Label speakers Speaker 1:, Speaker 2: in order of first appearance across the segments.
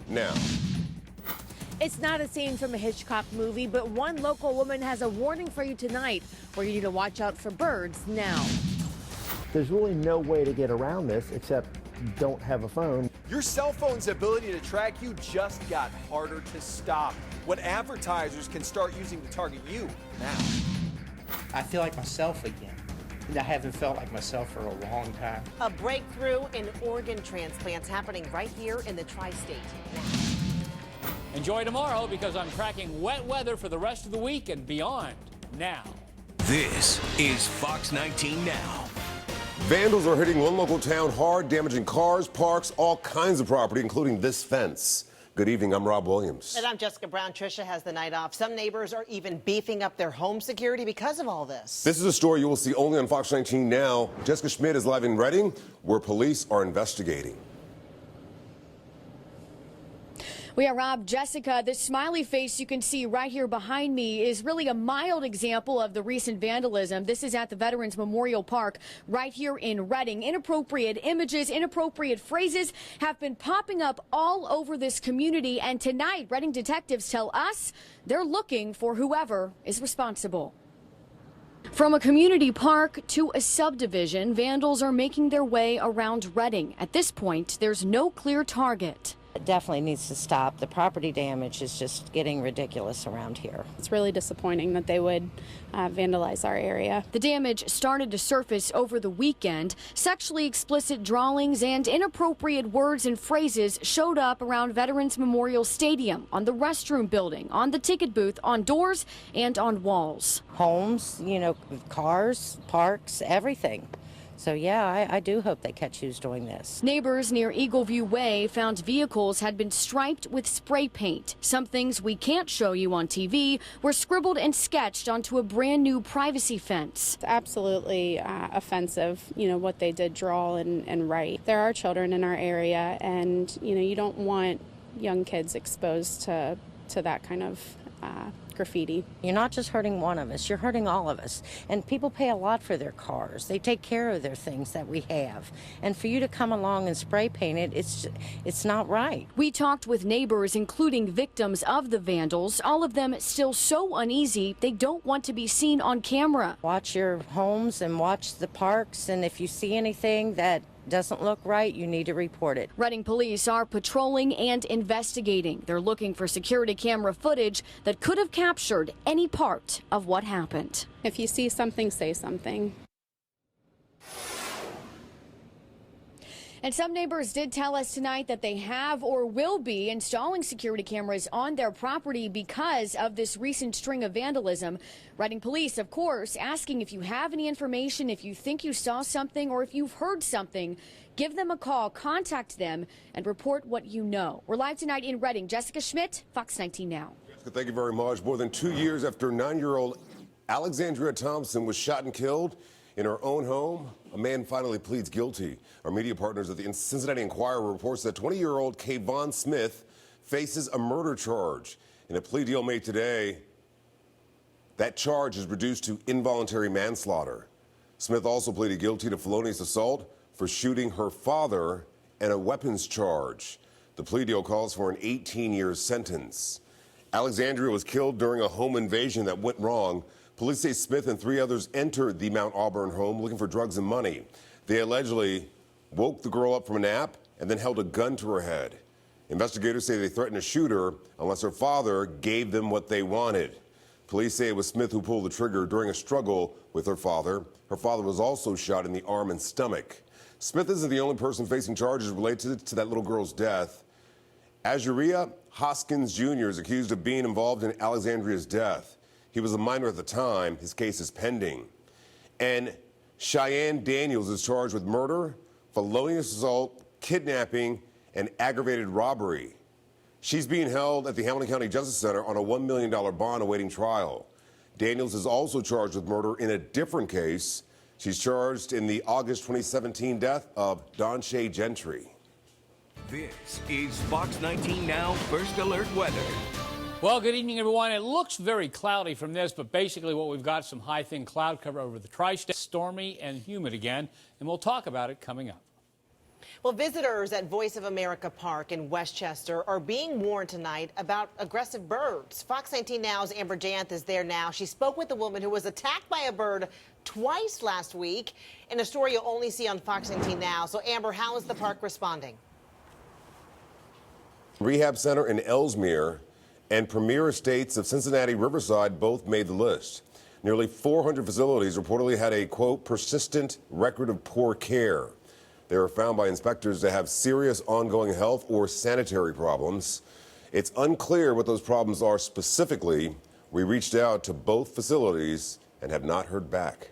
Speaker 1: now.
Speaker 2: It's not a scene from a Hitchcock movie, but one local woman has a warning for you tonight where you need to watch out for birds now.
Speaker 3: There's really no way to get around this except don't have a phone.
Speaker 4: Your cell phone's ability to track you just got harder to stop when advertisers can start using to target you now.
Speaker 5: I feel like myself again. I haven't felt like myself for a long time.
Speaker 6: A breakthrough in organ transplants happening right here in the tri-state.
Speaker 7: Enjoy tomorrow because I'm tracking wet weather for the rest of the week and beyond now.
Speaker 8: This is Fox 19 Now.
Speaker 1: Vandals are hitting one local town hard, damaging cars, parks, all kinds of property, including this fence. Good evening, I'm Rob Williams.
Speaker 6: And I'm Jessica Brown. Trisha has the night off. Some neighbors are even beefing up their home security because of all this.
Speaker 1: This is a story you will see only on Fox 19 Now. Jessica Schmidt is live in Reading, where police are investigating.
Speaker 2: We are Rob. Jessica, the smiley face you can see right here behind me is really a mild example of the recent vandalism. This is at the Veterans Memorial Park right here in Reading. Inappropriate images, inappropriate phrases have been popping up all over this community. And tonight, Reading detectives tell us they're looking for whoever is responsible. From a community park to a subdivision, vandals are making their way around Reading. At this point, there's no clear target.
Speaker 9: It definitely needs to stop. The property damage is just getting ridiculous around here.
Speaker 10: It's really disappointing that they would vandalize our area.
Speaker 2: The damage started to surface over the weekend. Sexually explicit drawings and inappropriate words and phrases showed up around Veterans Memorial Stadium, on the restroom building, on the ticket booth, on doors, and on walls.
Speaker 9: Homes, cars, parks, everything. So, yeah, I do hope they catch who's doing this.
Speaker 2: Neighbors near Eagleview Way found vehicles had been striped with spray paint. Some things we can't show you on TV were scribbled and sketched onto a brand new privacy fence.
Speaker 10: It's absolutely offensive, what they did draw and write. There are children in our area, and, you don't want young kids exposed to that kind of graffiti.
Speaker 9: You're not just hurting one of us, you're hurting all of us. And people pay a lot for their cars. They take care of their things that we have. And for you to come along and spray paint it, it's not right.
Speaker 2: We talked with neighbors, including victims of the vandals, all of them still so uneasy they don't want to be seen on camera.
Speaker 9: Watch your homes and watch the parks, and if you see anything that doesn't look right, you need to report it.
Speaker 2: Reading police are patrolling and investigating. They're looking for security camera footage that could have captured any part of what happened.
Speaker 10: If you see something, say something.
Speaker 2: And some neighbors did tell us tonight that they have or will be installing security cameras on their property because of this recent string of vandalism. Reading police, of course, asking if you have any information, if you think you saw something, or if you've heard something, give them a call, contact them, and report what you know. We're live tonight in Reading. Jessica Schmidt, Fox 19 Now.
Speaker 1: Jessica, thank you very much. More than 2 years after 9-year-old Alexandria Thompson was shot and killed in her own home, a man finally pleads guilty. Our media partners at the Cincinnati Enquirer reports that 20-year-old Kayvon Smith faces a murder charge. In a plea deal made today, that charge is reduced to involuntary manslaughter. Smith also pleaded guilty to felonious assault for shooting her father and a weapons charge. The plea deal calls for an 18-year sentence. Alexandria was killed during a home invasion that went wrong. Police say Smith and 3 others entered the Mount Auburn home looking for drugs and money. They allegedly woke the girl up from a nap and then held a gun to her head. Investigators say they threatened to shoot her unless her father gave them what they wanted. Police say it was Smith who pulled the trigger during a struggle with her father. Her father was also shot in the arm and stomach. Smith isn't the only person facing charges related to that little girl's death. Azuriah Hoskins Jr. is accused of being involved in Alexandria's death. He was a minor at the time. His case is pending. And Cheyenne Daniels is charged with murder, felonious assault, kidnapping, and aggravated robbery. She's being held at the Hamilton County Justice Center on a $1 million bond awaiting trial. Daniels is also charged with murder in a different case. She's charged in the August 2017 death of Don Shea Gentry.
Speaker 8: This is Fox 19 Now First Alert Weather.
Speaker 7: Well, good evening, everyone. It looks very cloudy from this, but basically what we've got, some high, thin cloud cover over the tri-state, stormy and humid again, and we'll talk about it coming up.
Speaker 6: Well, visitors at Voice of America Park in Westchester are being warned tonight about aggressive birds. Fox 19 Now's Amber Janth is there now. She spoke with the woman who was attacked by a bird twice last week in a story you'll only see on Fox 19 Now. So, Amber, how is the park responding?
Speaker 1: Rehab Center in Ellesmere and Premier Estates of Cincinnati Riverside both made the list. Nearly 400 facilities reportedly had a, quote, persistent record of poor care. They were found by inspectors to have serious ongoing health or sanitary problems. It's unclear what those problems are specifically. We reached out to both facilities and have not heard back.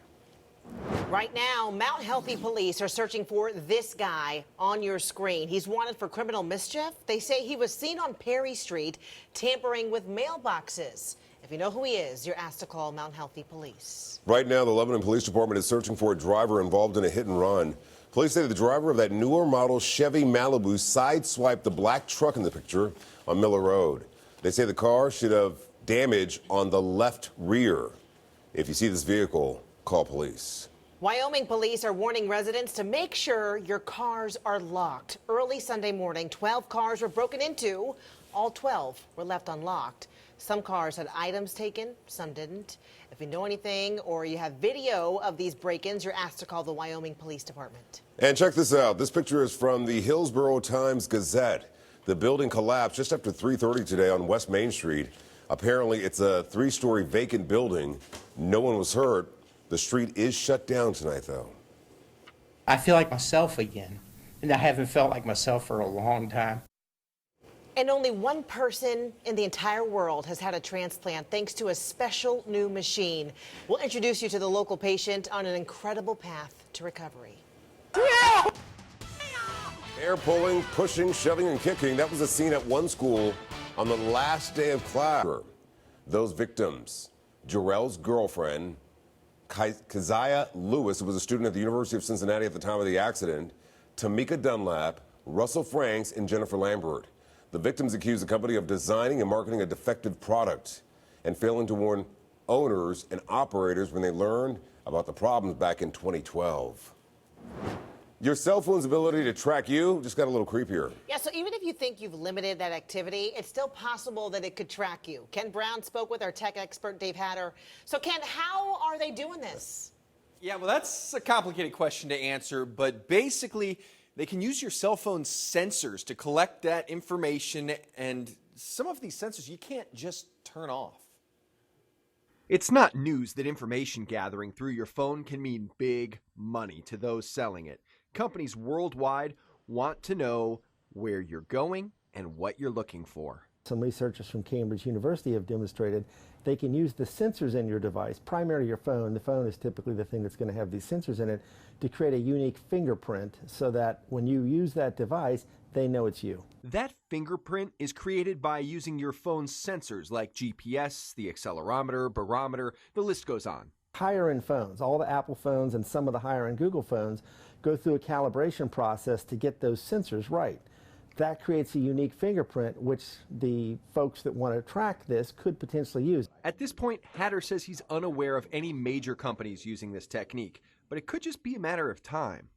Speaker 6: Right now, Mount Healthy police are searching for this guy on your screen. He's wanted for criminal mischief. They say he was seen on Perry Street tampering with mailboxes. If you know who he is, you're asked to call Mount Healthy Police.
Speaker 1: Right now, the Lebanon Police Department is searching for a driver involved in a hit and run. Police say the driver of that newer model Chevy Malibu sideswiped the black truck in the picture on Miller Road. They say the car should have damage on the left rear. If you see this vehicle, call police.
Speaker 6: Wyoming police are warning residents to make sure your cars are locked. Early Sunday morning, 12 cars were broken into. All 12 were left unlocked. Some cars had items taken, some didn't. If you know anything or you have video of these break-ins, you're asked to call the Wyoming Police Department.
Speaker 1: And check this out. This picture is from the Hillsborough Times-Gazette. The building collapsed just after 3:30 today on West Main Street. Apparently, it's a 3-story vacant building. No one was hurt. The street is shut down tonight, though.
Speaker 5: I feel like myself again, and I haven't felt like myself for a long time.
Speaker 6: And only one person in the entire world has had a transplant thanks to a special new machine. We'll introduce you to the local patient on an incredible path to recovery.
Speaker 1: Air pulling, pushing, shoving, and kicking. That was a scene at one school on the last day of class. Those victims, Jarrell's girlfriend, Keziah Lewis, who was a student at the University of Cincinnati at the time of the accident, Tamika Dunlap, Russell Franks, and Jennifer Lambert. The victims accused the company of designing and marketing a defective product and failing to warn owners and operators when they learned about the problems back in 2012. Your cell phone's ability to track you just got a little creepier.
Speaker 6: Yeah, so even if you think you've limited that activity, it's still possible that it could track you. Ken Brown spoke with our tech expert, Dave Hatter. So, Ken, how are they doing this?
Speaker 4: Yeah, well, that's a complicated question to answer, but basically, they can use your cell phone's sensors to collect that information, and some of these sensors you can't just turn off.
Speaker 11: It's not news that information gathering through your phone can mean big money to those selling it. Companies worldwide want to know where you're going and what you're looking for.
Speaker 3: Some researchers from Cambridge University have demonstrated they can use the sensors in your device, primarily your phone. The phone is typically the thing that's going to have these sensors in it, to create a unique fingerprint so that when you use that device, they know it's you.
Speaker 11: That fingerprint is created by using your phone's sensors like GPS, the accelerometer, barometer, the list goes on.
Speaker 3: Higher-end phones, all the Apple phones and some of the higher-end Google phones go through a calibration process to get those sensors right. That creates a unique fingerprint, which the folks that want to track this could potentially use.
Speaker 11: At this point, Hatter says he's unaware of any major companies using this technique, but it could just be a matter of time.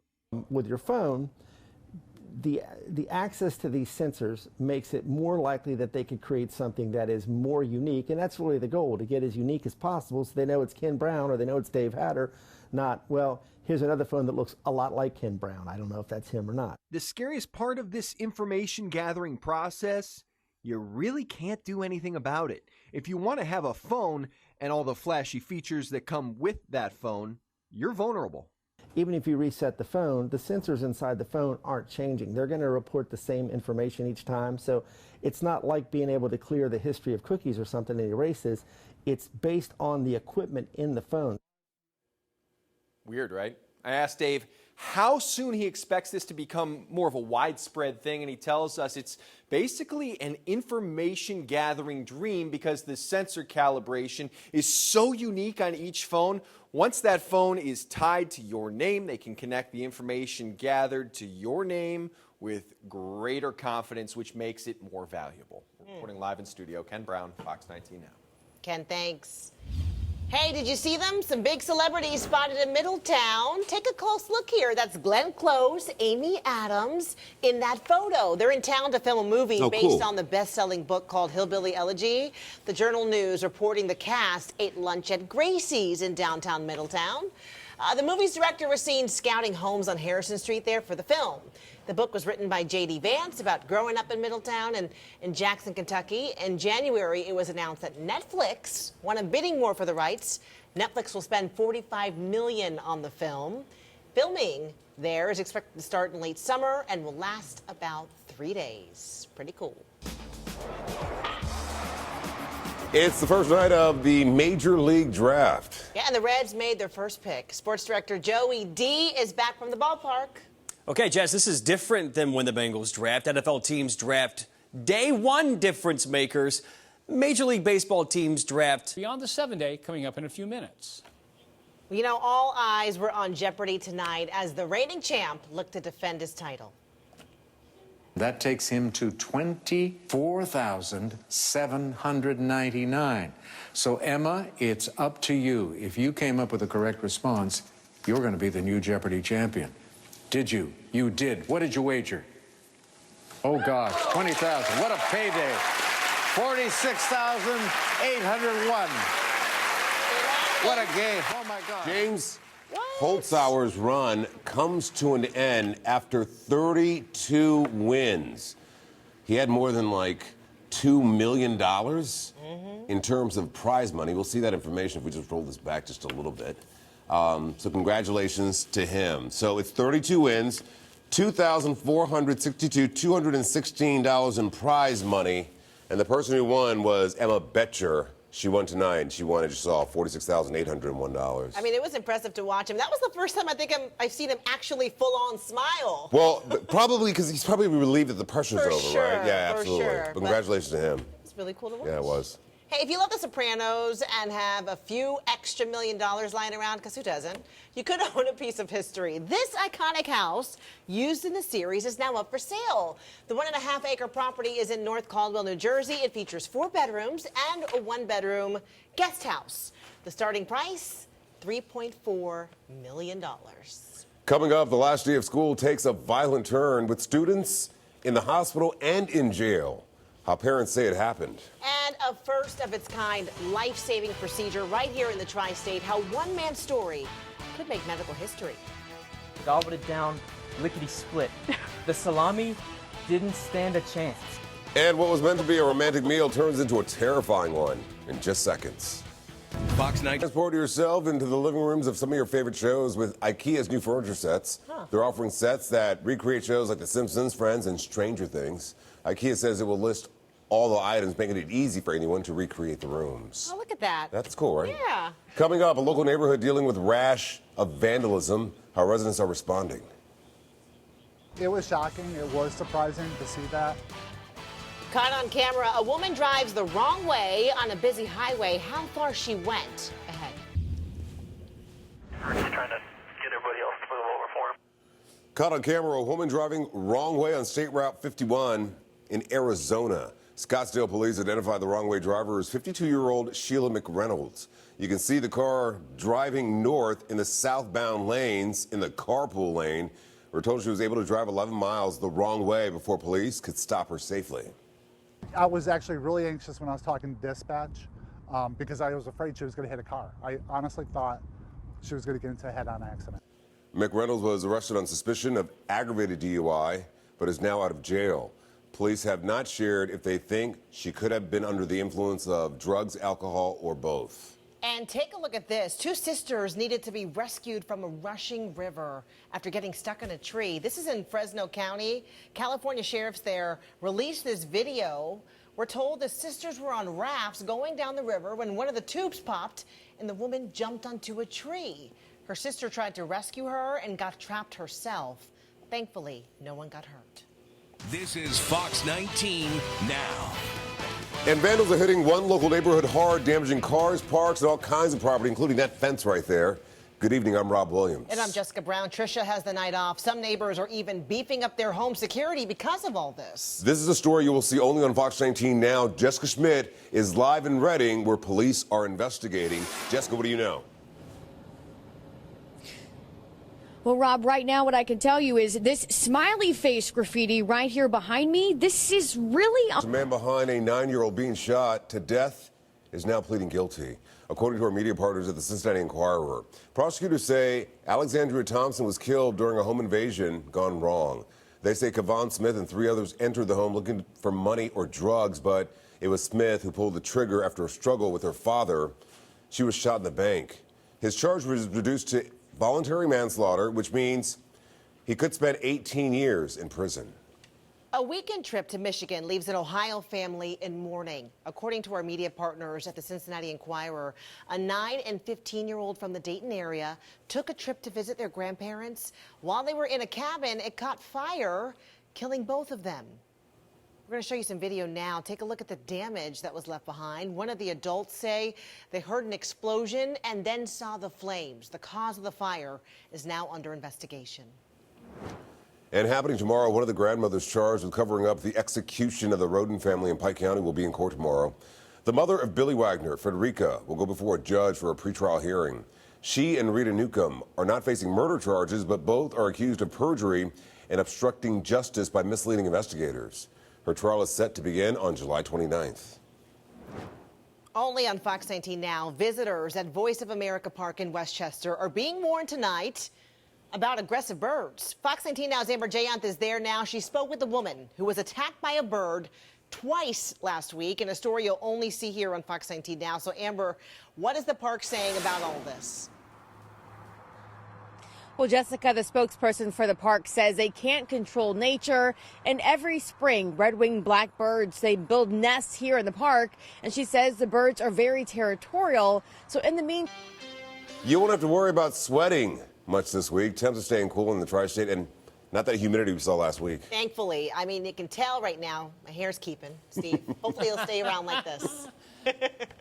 Speaker 3: With your phone, the access to these sensors makes it more likely that they could create something that is more unique, and that's really the goal, to get as unique as possible so they know it's Ken Brown or they know it's Dave Hatter, not, well, here's another phone that looks a lot like Ken Brown. I don't know if that's him or not.
Speaker 11: The scariest part of this information gathering process, you really can't do anything about it. If you want to have a phone and all the flashy features that come with that phone, you're vulnerable.
Speaker 3: Even if you reset the phone, the sensors inside the phone aren't changing. They're going to report the same information each time. So it's not like being able to clear the history of cookies or something and erase this. It's based on the equipment in the phone.
Speaker 4: Weird, right? I asked Dave how soon he expects this to become more of a widespread thing, and he tells us it's basically an information gathering dream because the sensor calibration is so unique on each phone. Once that phone is tied to your name, they can connect the information gathered to your name with greater confidence, which makes it more valuable. Reporting live in studio, Ken Brown, Fox 19 Now.
Speaker 6: Ken, thanks. Hey, did you see them? Some big celebrities spotted in Middletown. Take a close look here. That's Glenn Close, Amy Adams in that photo. They're in town to film a movie based on the best-selling book called Hillbilly Elegy. The Journal News reporting the cast ate lunch at Gracie's in downtown Middletown. The movie's director was seen scouting homes on Harrison Street there for the film. The book was written by J.D. Vance about growing up in Middletown and in Jackson, Kentucky. In January, it was announced that Netflix won a bidding war for the rights. Netflix will spend $45 million on the film. Filming there is expected to start in late summer and will last about 3 days. Pretty cool.
Speaker 1: It's the first night of the Major League Draft.
Speaker 6: Yeah, and the Reds made their first pick. Sports director Joey D is back from the ballpark.
Speaker 12: Okay, Jess, this is different than when the Bengals draft. NFL teams draft day one difference makers. Major League Baseball teams draft
Speaker 7: Beyond the 7-day coming up in a few minutes.
Speaker 6: You know, all eyes were on Jeopardy tonight as the reigning champ looked to defend his title.
Speaker 13: That takes him to 24,799. So, Emma, it's up to you. If you came up with the correct response, you're going to be the new Jeopardy champion. Did you? You did. What did you wager? Oh, gosh, 20,000. What a payday. 46,801. What a game. Oh, my God.
Speaker 1: James Holzhauer's run comes to an end after 32 wins. He had more than like $2 million in terms of prize money. We'll see that information if we just roll this back just a little bit. So congratulations to him. So it's 32 wins, $2,462, $216 in prize money. And the person who won was Emma Betcher. She won tonight. She won, as you saw, $46,801.
Speaker 6: I mean, it was impressive to watch him. That was the first time I think I've seen him actually full-on smile.
Speaker 1: Well, probably because he's probably relieved that the pressure's
Speaker 6: For
Speaker 1: over,
Speaker 6: sure,
Speaker 1: right? Yeah,
Speaker 6: for
Speaker 1: absolutely.
Speaker 6: sure.
Speaker 1: But congratulations to him.
Speaker 6: It's really cool to watch.
Speaker 1: Yeah, it was.
Speaker 6: Hey, if you love The Sopranos and have a few extra $1 million lying around, because who doesn't, you could own a piece of history. This iconic house used in the series is now up for sale. The 1.5-acre property is in North Caldwell, New Jersey. It features 4 bedrooms and a 1-bedroom guest house. The starting price, $3.4 million.
Speaker 1: Coming up, the last day of school takes a violent turn with students in the hospital and in jail. How parents say it happened.
Speaker 6: And a first-of-its-kind life-saving procedure right here in the tri-state. How one man's story could make medical history.
Speaker 14: Gobbled it down, lickety-split. The salami didn't stand a chance.
Speaker 1: And what was meant to be a romantic meal turns into a terrifying one in just seconds.
Speaker 8: Fox 9.
Speaker 1: Transport yourself into the living rooms of some of your favorite shows with IKEA's new furniture sets. They're offering sets that recreate shows like The Simpsons, Friends, and Stranger Things. IKEA says it will list all the items, making it easy for anyone to recreate the rooms.
Speaker 6: Oh, look at that.
Speaker 1: That's cool, right?
Speaker 6: Yeah.
Speaker 1: Coming up, a local neighborhood dealing with rash of vandalism, how residents are responding.
Speaker 15: It was shocking. It was surprising to see that.
Speaker 6: Caught on camera, a woman drives the wrong way on a busy highway. How far she went ahead.
Speaker 16: We're just trying to get everybody else to move over for him.
Speaker 1: Caught on camera, a woman driving wrong way on State Route 51 in Arizona. Scottsdale police identified the wrong way driver as 52-year-old Sheila McReynolds. You can see the car driving north in the southbound lanes in the carpool lane. We're told she was able to drive 11 miles the wrong way before police could stop her safely.
Speaker 15: I was actually really anxious when I was talking to dispatch because I was afraid she was going to hit a car. I honestly thought she was going to get into a head-on accident.
Speaker 1: McReynolds was arrested on suspicion of aggravated DUI, but is now out of jail. Police have not shared if they think she could have been under the influence of drugs, alcohol, or both.
Speaker 6: And take a look at this. 2 sisters needed to be rescued from a rushing river after getting stuck in a tree. This is in Fresno County. California sheriffs there released this video. We're told the sisters were on rafts going down the river when one of the tubes popped and the woman jumped onto a tree. Her sister tried to rescue her and got trapped herself. Thankfully, no one got hurt.
Speaker 8: This is Fox 19 now.
Speaker 1: And vandals are hitting one local neighborhood hard, damaging cars, parks, and all kinds of property, including that fence right there. Good evening, I'm Rob Williams.
Speaker 6: And I'm Jessica Brown. Tricia has the night off. Some neighbors are even beefing up their home security because of all this.
Speaker 1: This is a story you will see only on Fox 19 now. Jessica Schmidt is live in Reading, where police are investigating. Jessica, what do you know?
Speaker 2: Well, Rob, right now what I can tell you is this smiley face graffiti right here behind me, this is really...
Speaker 1: The man behind a 9-year-old being shot to death is now pleading guilty, according to our media partners at the Cincinnati Enquirer. Prosecutors say Alexandria Thompson was killed during a home invasion gone wrong. They say Kevon Smith and 3 others entered the home looking for money or drugs, but it was Smith who pulled the trigger after a struggle with her father. She was shot in the bank. His charge was reduced to voluntary manslaughter, which means he could spend 18 years in prison.
Speaker 6: A weekend trip to Michigan leaves an Ohio family in mourning. According to our media partners at the Cincinnati Enquirer, a 9- and 15-year-old from the Dayton area took a trip to visit their grandparents. While they were in a cabin, it caught fire, killing both of them. We're going to show you some video now. Take a look at the damage that was left behind. One of the adults say they heard an explosion and then saw the flames. The cause of the fire is now under investigation.
Speaker 1: And happening tomorrow, one of the grandmothers charged with covering up the execution of the Roden family in Pike County will be in court tomorrow. The mother of Billy Wagner, Frederica, will go before a judge for a pretrial hearing. She and Rita Newcomb are not facing murder charges, but both are accused of perjury and obstructing justice by misleading investigators. Her trial is set to begin on July 29th.
Speaker 6: Only on Fox 19 now, visitors at Voice of America Park in Westchester are being warned tonight about aggressive birds. Fox 19 Now's Amber Jayanth is there now. She spoke with a woman who was attacked by a bird twice last week in a story you'll only see here on Fox 19 Now. So, Amber, what is the park saying about all this?
Speaker 17: Well, Jessica, the spokesperson for the park, says they can't control nature. And every spring, red-winged blackbirds, they build nests here in the park. And she says the birds are very territorial. So in the meantime,
Speaker 1: You won't have to worry about sweating much this week. Temps are staying cool in the tri-state, and not that humidity we saw last week.
Speaker 6: Thankfully, I mean, you can tell right now my hair's keeping, Steve. Hopefully it'll stay around like this.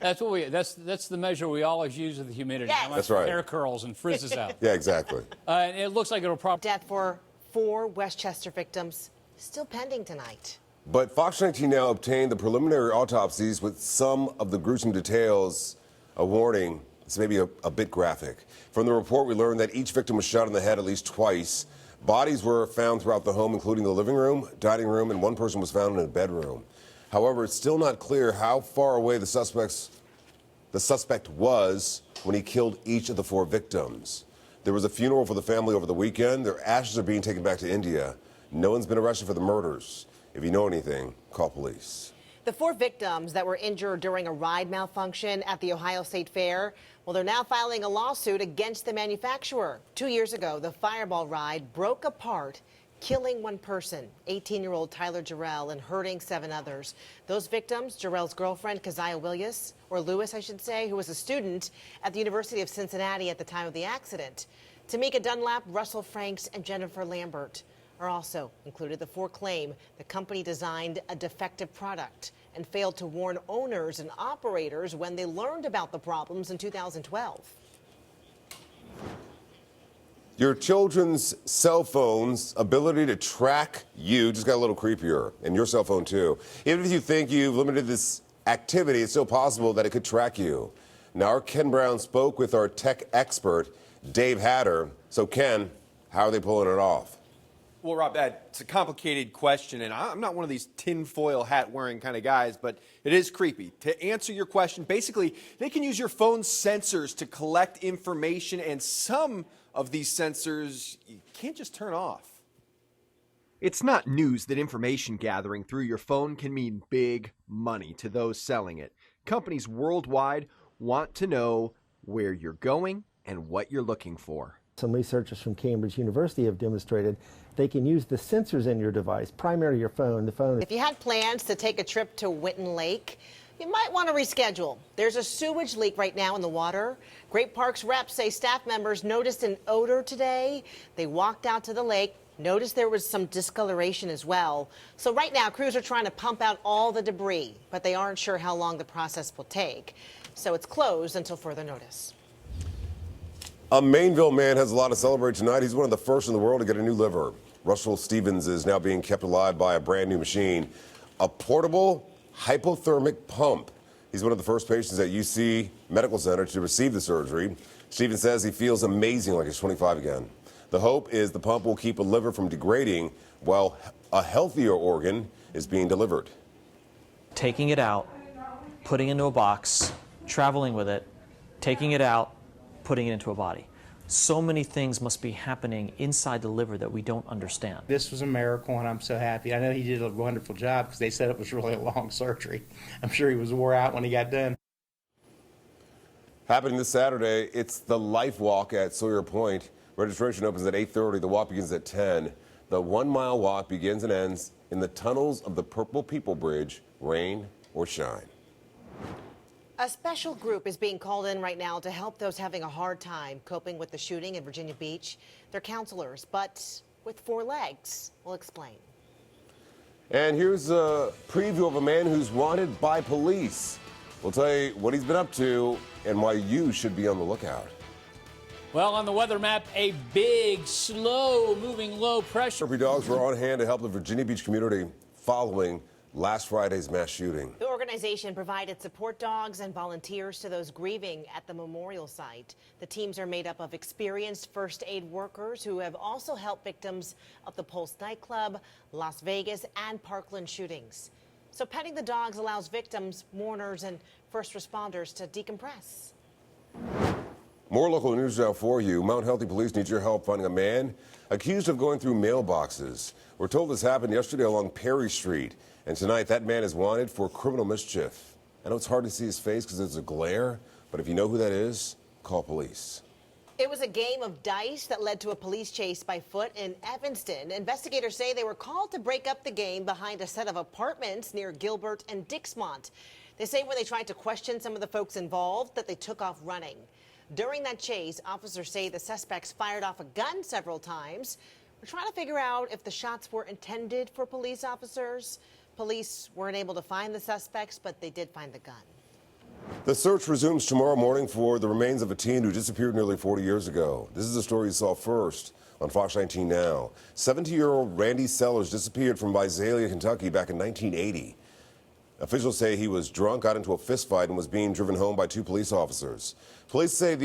Speaker 7: That's the measure we always use of the humidity.
Speaker 6: Yes.
Speaker 7: How much
Speaker 1: That's right.
Speaker 7: hair curls and frizzes out.
Speaker 1: Yeah, exactly.
Speaker 7: And it looks like it'll probably...
Speaker 6: Death for 4 Westchester victims still pending tonight.
Speaker 1: But Fox 19 Now obtained the preliminary autopsies with some of the gruesome details. A warning, it's maybe a bit graphic. From the report, we learned that each victim was shot in the head at least twice. Bodies were found throughout the home, including the living room, dining room, and one person was found in a bedroom. However, it's still not clear how far away the suspect was when he killed each of the 4 victims. There was a funeral for the family over the weekend. Their ashes are being taken back to India. No one's been arrested for the murders. If you know anything, call police.
Speaker 6: The 4 victims that were injured during a ride malfunction at the Ohio State Fair, well, they're now filing a lawsuit against the manufacturer. 2 years ago, the Fireball ride broke apart, killing 1 person, 18-year-old Tyler Jarrell, and hurting 7 others. Those victims, Jarrell's girlfriend, Keziah Lewis, I should say, who was a student at the University of Cincinnati at the time of the accident. Tamika Dunlap, Russell Franks, and Jennifer Lambert are also included. The 4 claim the company designed a defective product and failed to warn owners and operators when they learned about the problems in 2012.
Speaker 1: Your children's cell phone's ability to track you just got a little creepier, and your cell phone too. Even if you think you've limited this activity, it's still possible that it could track you. Now, our Ken Brown spoke with our tech expert, Dave Hatter. So, Ken, how are they pulling it off?
Speaker 4: Well, Rob, it's a complicated question, and I'm not one of these tinfoil hat wearing kind of guys, but it is creepy. To answer your question, basically, they can use your phone's sensors to collect information, and some of these sensors you can't just turn off.
Speaker 11: It's not news that information gathering through your phone can mean big money to those selling it. Companies worldwide want to know where you're going and what you're looking for.
Speaker 3: Some researchers from Cambridge University have demonstrated they can use the sensors in your device, primarily your phone.
Speaker 6: If you had plans to take a trip to Winton Lake, you might want to reschedule. There's a sewage leak right now in the water. Great Parks reps say staff members noticed an odor today. They walked out to the lake, noticed there was some discoloration as well. So right now, crews are trying to pump out all the debris, but they aren't sure how long the process will take. So it's closed until further notice.
Speaker 1: A Maineville man has a lot to celebrate tonight. He's one of the first in the world to get a new liver. Russell Stevens is now being kept alive by a brand new machine, a portable hypothermic pump. He's one of the first patients at UC Medical Center to receive the surgery. Stevens says he feels amazing, like he's 25 again. The hope is the pump will keep a liver from degrading while a healthier organ is being delivered.
Speaker 14: Taking it out, putting it into a box, traveling with it, taking it out, putting it into a body. So many things must be happening inside the liver that we don't understand.
Speaker 5: This was a miracle, and I'm so happy. I know he did a wonderful job because they said it was really a long surgery. I'm sure he was wore out when he got done.
Speaker 1: Happening this Saturday, it's the Life Walk at Sawyer Point. Registration opens at 8:30. The walk begins at 10. The 1 mile walk begins and ends in the tunnels of the Purple People Bridge, rain or shine.
Speaker 6: A special group is being called in right now to help those having a hard time coping with the shooting in Virginia Beach. They're counselors, but with 4 legs. We'll explain.
Speaker 1: And here's a preview of a man who's wanted by police. We'll tell you what he's been up to and why you should be on the lookout.
Speaker 7: Well, on the weather map, a big, slow-moving low pressure.
Speaker 1: Therapy dogs were on hand to help the Virginia Beach community following last Friday's mass shooting.
Speaker 6: The organization provided support dogs and volunteers to those grieving at the memorial site. The teams are made up of experienced first aid workers who have also helped victims of the Pulse nightclub, Las Vegas, and Parkland shootings. So petting the dogs allows victims, mourners, and first responders to decompress.
Speaker 1: More local news now for you. Mount Healthy Police need your help finding a man accused of going through mailboxes. We're told this happened yesterday along Perry Street. And tonight, that man is wanted for criminal mischief. I know it's hard to see his face because there's a glare, but if you know who that is, call police.
Speaker 6: It was a game of dice that led to a police chase by foot in Evanston. Investigators say they were called to break up the game behind a set of apartments near Gilbert and Dixmont. They say when they tried to question some of the folks involved that they took off running. During that chase, officers say the suspects fired off a gun several times. We're trying to figure out if the shots were intended for police officers. Police weren't able to find the suspects, but they did find the gun.
Speaker 1: The search resumes tomorrow morning for the remains of a teen who disappeared nearly 40 years ago. This is the story you saw first on Fox 19 Now. 17-year-old Randy Sellers disappeared from Visalia, Kentucky back in 1980. Officials say he was drunk, got into a fistfight, and was being driven home by 2 police officers. Police say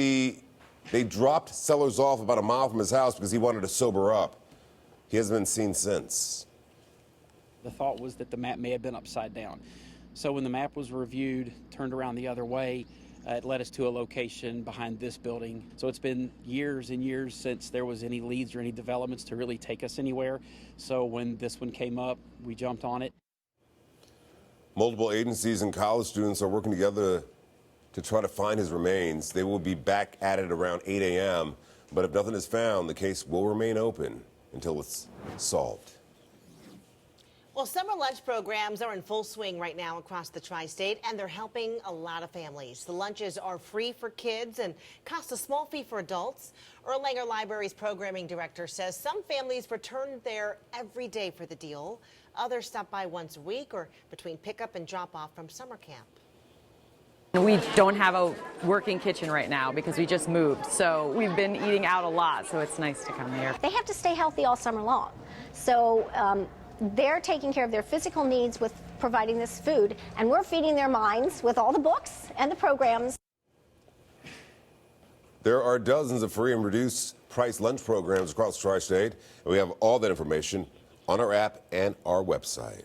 Speaker 1: they dropped Sellers off about a mile from his house because he wanted to sober up. He hasn't been seen since.
Speaker 18: The thought was that the map may have been upside down. So when the map was reviewed, turned around the other way, it led us to a location behind this building. So it's been years and years since there was any leads or any developments to really take us anywhere. So when this one came up, we jumped on it.
Speaker 1: Multiple agencies and college students are working together to try to find his remains. They will be back at it around 8 a.m. But if nothing is found, the case will remain open until it's solved.
Speaker 6: Well, summer lunch programs are in full swing right now across the tri-state, and they're helping a lot of families. The lunches are free for kids and cost a small fee for adults. Erlanger Library's programming director says some families return there every day for the deal. Others stop by once a week or between pickup and drop-off from summer camp.
Speaker 19: We don't have a working kitchen right now because we just moved, so we've been eating out a lot, so it's nice to come here.
Speaker 20: They have to stay healthy all summer long, so they're taking care of their physical needs with providing this food, and we're feeding their minds with all the books and the programs.
Speaker 1: There are dozens of free and reduced price lunch programs across the tri-state, and we have all that information on our app and our website.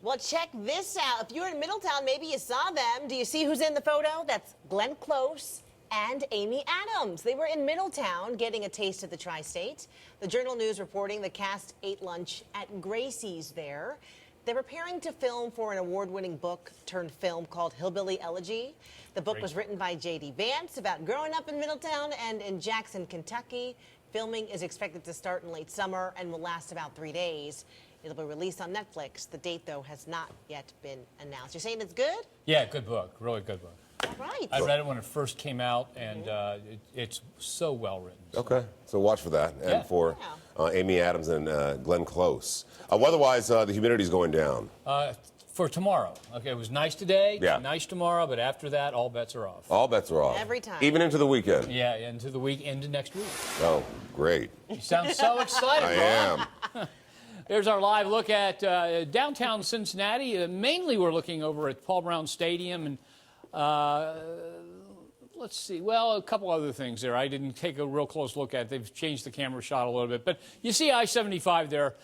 Speaker 6: Well, check this out. If you're in Middletown, maybe you saw them. Do you see who's in the photo? That's Glenn Close and Amy Adams. They were in Middletown getting a taste of the tri-state. The Journal News reporting the cast ate lunch at Gracie's there. They're preparing to film for an award-winning book turned film called Hillbilly Elegy. The book was written by J.D. Vance about growing up in Middletown and in Jackson, Kentucky. Filming is expected to start in late summer and will last about 3 days. It'll be released on Netflix. The date, though, has not yet been announced. You're saying it's good?
Speaker 7: Yeah, good book. Really good book.
Speaker 6: All right.
Speaker 7: I read it when it first came out, and it's so well written.
Speaker 1: Okay, so watch for that and for Amy Adams and Glenn Close. Weather-wise, the humidity's going down.
Speaker 7: For tomorrow. Okay, it was nice today,
Speaker 1: Yeah.
Speaker 7: nice tomorrow, but after that, all bets are off.
Speaker 1: All bets are off.
Speaker 6: Every time.
Speaker 1: Even into the weekend.
Speaker 7: Yeah, into the week, into next week.
Speaker 1: Oh, great.
Speaker 7: You sound so excited,
Speaker 1: I
Speaker 7: Rob.
Speaker 1: am.
Speaker 7: There's our live look at downtown Cincinnati. Mainly we're looking over at Paul Brown Stadium and let's see. Well, a couple other things there. I didn't take a real close look at. They've changed the camera shot a little bit. But you see I-75 there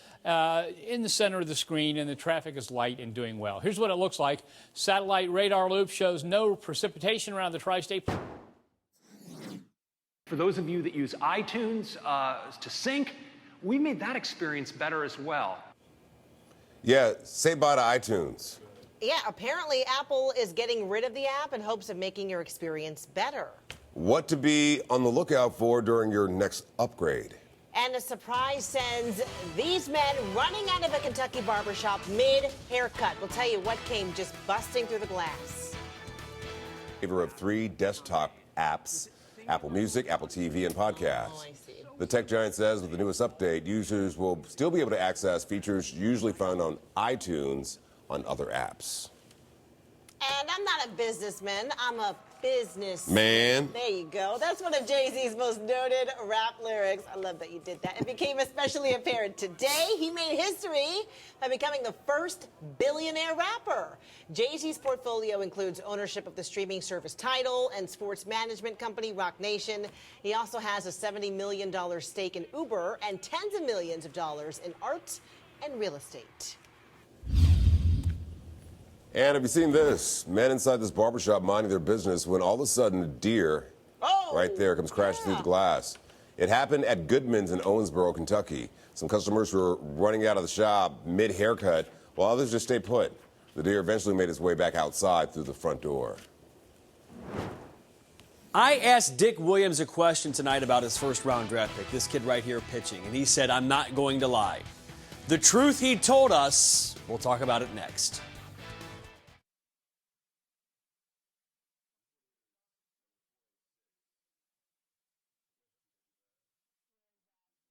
Speaker 7: in the center of the screen, and the traffic is light and doing well. Here's what it looks like. Satellite radar loop shows no precipitation around the tri-state.
Speaker 21: For those of you that use iTunes to sync, we made that experience better as well.
Speaker 1: Yeah, say bye to iTunes.
Speaker 6: Yeah, apparently Apple is getting rid of the app in hopes of making your experience better.
Speaker 1: What to be on the lookout for during your next upgrade.
Speaker 6: And a surprise sends these men running out of a Kentucky barbershop mid-haircut. We'll tell you what came just busting through the glass.
Speaker 1: Favor of 3 desktop apps, Apple Music, Apple TV, and Podcasts.
Speaker 6: Oh, I see.
Speaker 1: The tech giant says with the newest update, users will still be able to access features usually found on iTunes on other apps.
Speaker 6: And I'm not a businessman, I'm a businessman.
Speaker 1: Man.
Speaker 6: There you go. That's one of Jay-Z's most noted rap lyrics. I love that you did that. It became especially apparent today. He made history by becoming the first billionaire rapper. Jay-Z's portfolio includes ownership of the streaming service Tidal and sports management company Rock Nation. He also has a $70 million stake in Uber and tens of millions of dollars in art and real estate.
Speaker 1: And have you seen this? Men inside this barbershop minding their business when all of a sudden a deer right there comes crashing through the glass. It happened at Goodman's in Owensboro, Kentucky. Some customers were running out of the shop mid-haircut while others just stayed put. The deer eventually made its way back outside through the front door.
Speaker 12: I asked Dick Williams a question tonight about his first-round draft pick, this kid right here pitching, and he said, "I'm not going to lie." The truth he told us, we'll talk about it next.